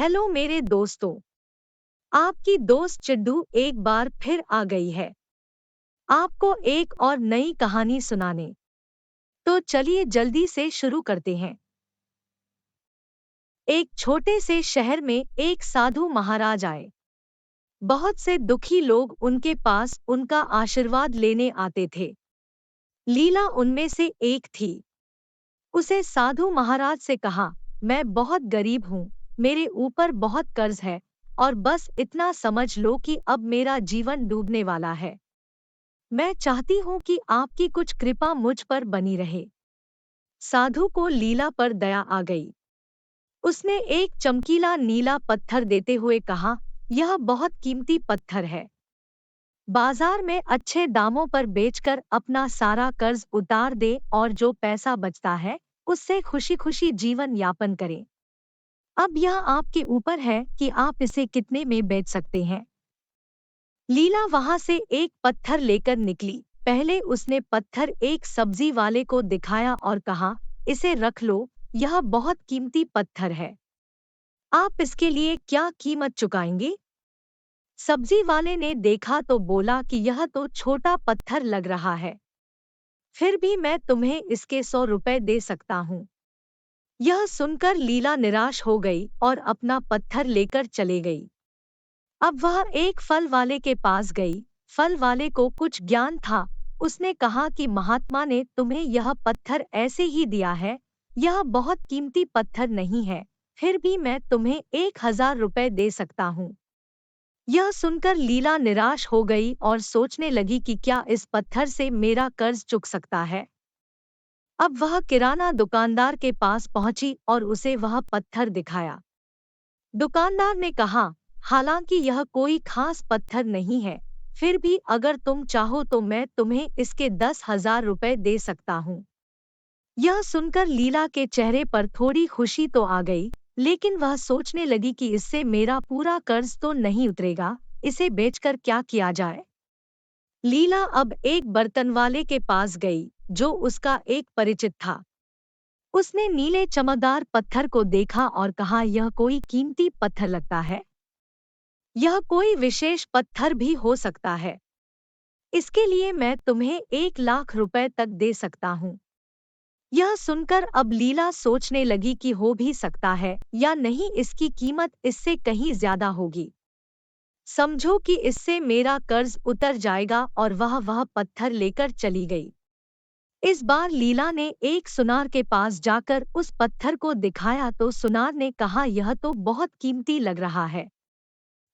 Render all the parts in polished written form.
Hello मेरे दोस्तों। आपकी दोस्त चिड्डू एक बार फिर आ गई है आपको एक और नई कहानी सुनाने। तो चलिए जल्दी से शुरू करते हैं। एक छोटे से शहर में एक साधु महाराज आए। बहुत से दुखी लोग उनके पास उनका आशीर्वाद लेने आते थे। लीला उनमें से एक थी। उसे साधु महाराज से कहा, मैं बहुत गरीब हूँ, मेरे ऊपर बहुत कर्ज है और बस इतना समझ लो कि अब मेरा जीवन डूबने वाला है। मैं चाहती हूँ कि आपकी कुछ कृपा मुझ पर बनी रहे। साधु को लीला पर दया आ गई। उसने एक चमकीला नीला पत्थर देते हुए कहा, यह बहुत कीमती पत्थर है। बाजार में अच्छे दामों पर बेचकर अपना सारा कर्ज उतार दे और जो पैसा बचता है उससे खुशी खुशी जीवन यापन करें। अब यह आपके ऊपर है कि आप इसे कितने में बेच सकते हैं। लीला वहां से एक पत्थर लेकर निकली। पहले उसने पत्थर एक सब्जी वाले को दिखाया और कहा, इसे रख लो, यह बहुत कीमती पत्थर है। आप इसके लिए क्या कीमत चुकाएंगे? सब्जी वाले ने देखा तो बोला कि यह तो छोटा पत्थर लग रहा है, फिर भी मैं तुम्हें इसके 100 रुपए दे सकता हूँ। यह सुनकर लीला निराश हो गई और अपना पत्थर लेकर चले गई। अब वह एक फल वाले के पास गई। फल वाले को कुछ ज्ञान था। उसने कहा कि महात्मा ने तुम्हें यह पत्थर ऐसे ही दिया है, यह बहुत कीमती पत्थर नहीं है, फिर भी मैं तुम्हें 1000 रुपए दे सकता हूँ। यह सुनकर लीला निराश हो गई और सोचने लगी कि क्या इस पत्थर से मेरा कर्ज चुक सकता है। अब वह किराना दुकानदार के पास पहुंची और उसे वह पत्थर दिखाया। दुकानदार ने कहा, हालांकि यह कोई खास पत्थर नहीं है, फिर भी अगर तुम चाहो तो मैं तुम्हें इसके 10,000 रुपए दे सकता हूँ। यह सुनकर लीला के चेहरे पर थोड़ी खुशी तो आ गई, लेकिन वह सोचने लगी कि इससे मेरा पूरा कर्ज तो नहीं उतरेगा, इसे बेचकर क्या किया जाए। लीला अब एक बर्तन वाले के पास गई, जो उसका एक परिचित था। उसने नीले चमकदार पत्थर को देखा और कहा, यह कोई कीमती पत्थर लगता है। यह कोई विशेष पत्थर भी हो सकता है। इसके लिए मैं तुम्हें 1,00,000 रुपए तक दे सकता हूँ। यह सुनकर अब लीला सोचने लगी कि हो भी सकता है या नहीं, इसकी कीमत इससे कहीं ज्यादा होगी। समझो कि इससे मेरा कर्ज उतर जाएगा और वह पत्थर लेकर चली गई। इस बार लीला ने एक सुनार के पास जाकर उस पत्थर को दिखाया तो सुनार ने कहा, यह तो बहुत कीमती लग रहा है।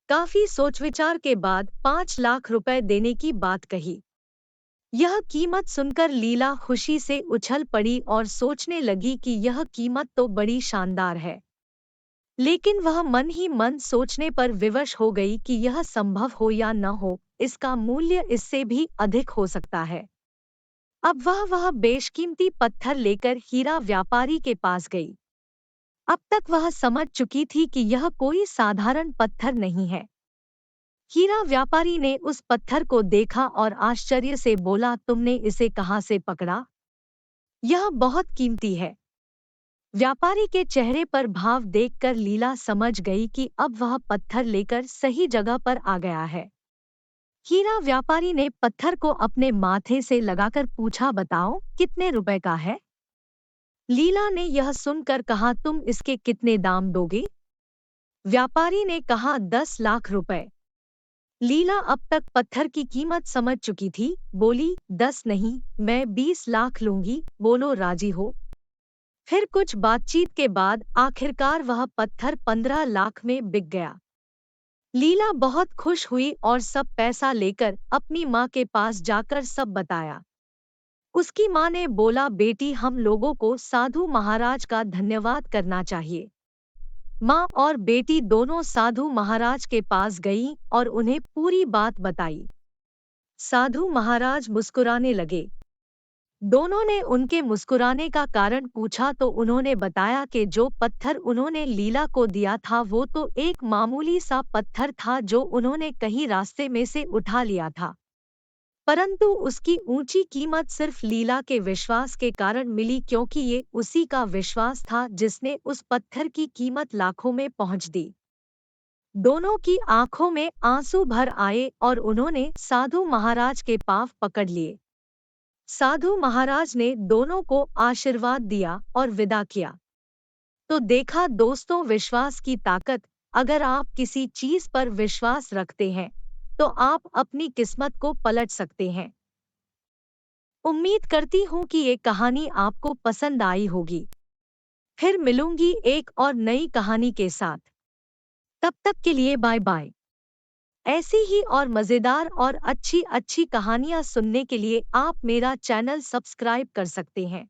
काफी सोच विचार के बाद 5,00,000 रुपए देने की बात कही। यह कीमत सुनकर लीला खुशी से उछल पड़ी और सोचने लगी कि यह कीमत तो बड़ी शानदार है। लेकिन वह मन ही मन सोचने पर विवश हो गई कि यह संभव हो या न हो, इसका मूल्य इससे भी अधिक हो सकता है। अब वह बेशकीमती पत्थर लेकर हीरा व्यापारी के पास गई। अब तक वह समझ चुकी थी कि यह कोई साधारण पत्थर नहीं है। हीरा व्यापारी ने उस पत्थर को देखा और आश्चर्य से बोला, तुमने इसे कहाँ से पकड़ा? यह बहुत कीमती है। व्यापारी के चेहरे पर भाव देखकर लीला समझ गई कि अब वह पत्थर लेकर सही जगह पर आ गया है। हीरा व्यापारी ने पत्थर को अपने माथे से लगाकर पूछा, बताओ कितने रुपए का है? लीला ने यह सुनकर कहा, तुम इसके कितने दाम दोगे? व्यापारी ने कहा, 10,00,000 रुपए। लीला अब तक पत्थर की कीमत समझ चुकी थी, बोली, 10 नहीं, मैं 20,00,000 लूंगी, बोलो राजी हो? फिर कुछ बातचीत के बाद आखिरकार वह पत्थर 15,00,000 में बिक गया। लीला बहुत खुश हुई और सब पैसा लेकर अपनी माँ के पास जाकर सब बताया। उसकी माँ ने बोला, बेटी, हम लोगों को साधु महाराज का धन्यवाद करना चाहिए। माँ और बेटी दोनों साधु महाराज के पास गईं और उन्हें पूरी बात बताई। साधु महाराज मुस्कुराने लगे। दोनों ने उनके मुस्कुराने का कारण पूछा तो उन्होंने बताया कि जो पत्थर उन्होंने लीला को दिया था वो तो एक मामूली सा पत्थर था जो उन्होंने कहीं रास्ते में से उठा लिया था, परंतु उसकी ऊंची कीमत सिर्फ लीला के विश्वास के कारण मिली, क्योंकि ये उसी का विश्वास था जिसने उस पत्थर की कीमत लाखों में पहुंच दी। दोनों की आंखों में आंसू भर आए और उन्होंने साधु महाराज के पांव पकड़ लिए। साधु महाराज ने दोनों को आशीर्वाद दिया और विदा किया। तो देखा दोस्तों, विश्वास की ताकत। अगर आप किसी चीज पर विश्वास रखते हैं तो आप अपनी किस्मत को पलट सकते हैं। उम्मीद करती हूँ कि ये कहानी आपको पसंद आई होगी। फिर मिलूंगी एक और नई कहानी के साथ। तब तक के लिए बाय बाय। ऐसी ही और मजेदार और अच्छी अच्छी कहानियां सुनने के लिए आप मेरा चैनल सब्सक्राइब कर सकते हैं।